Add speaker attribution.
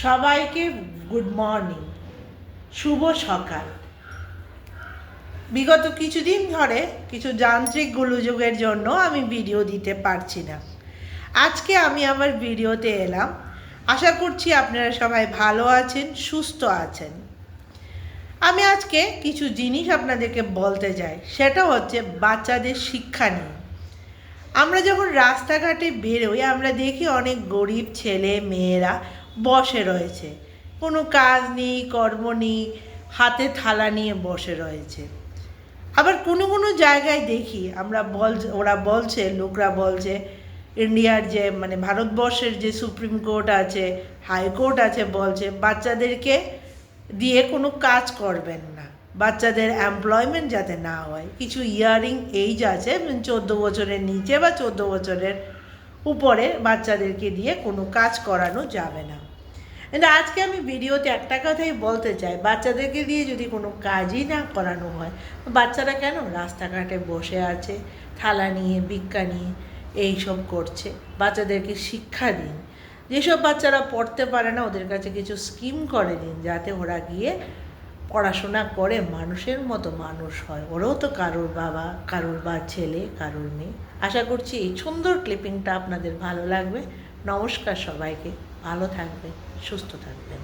Speaker 1: সবাইকে good morning, শুভ সকাল। বিগত কিছুদিন ধরে কিছু যান্ত্রিক গোলযোগের জন্য আমি ভিডিও দিতে পারছি না। আজকে আমি আমার ভিডিওতে এলাম। আশা করছি আপনারা সবাই ভালো আছেন, সুস্থ আছেন। আমি আজকে কিছু জিনিস আপনাদেরকে বলতে চাই, সেটা হচ্ছে বাচ্চাদের শিক্ষা নিয়ে। আমরা যখন রাস্তাঘাটে বেরোই আমরা দেখি অনেক গরিব ছেলে মেয়েরা বসে রয়েছে, কোনো কাজ নেই, কর্ম নেই, হাতে থালা নিয়ে বসে রয়েছে। আবার কোনো কোনো জায়গায় দেখি আমরা লোকরা বলছে ইন্ডিয়ার যে ভারতবর্ষের যে সুপ্রিম কোর্ট আছে, হাইকোর্ট আছে, বলছে বাচ্চাদেরকে দিয়ে কোনো কাজ করবেন না, বাচ্চাদের এমপ্লয়মেন্ট যাতে না হয়। কিছু ইয়ারিং এইজ আছে, 14 বছরের নিচে বা 14 বছরের উপরে বাচ্চাদেরকে দিয়ে কোনো কাজ করানো যাবে না। কিন্তু আজকে আমি ভিডিওতে একটা কথাই বলতে চাই, বাচ্চাদেরকে দিয়ে যদি কোনো কাজই না করানো হয়, বাচ্চারা কেন রাস্তাঘাটে বসে আছে, থালা নিয়ে, ভিক্ষা নিয়ে এইসব করছে? বাচ্চাদেরকে শিক্ষা দিন। যেসব বাচ্চারা পড়তে পারে না ওদের কাছে কিছু স্কিম করে দিন, যাতে ওরা গিয়ে পড়াশোনা করে মানুষের মতো মানুষ হয়। ওরাও তো কারোর বাবা, কারোর ছেলে, কারোর মেয়ে। আশা করছি এই সুন্দর ক্লিপিংটা আপনাদের ভালো লাগবে। নমস্কার সবাইকে, ভালো থাকবেন, সুস্থ থাকবেন।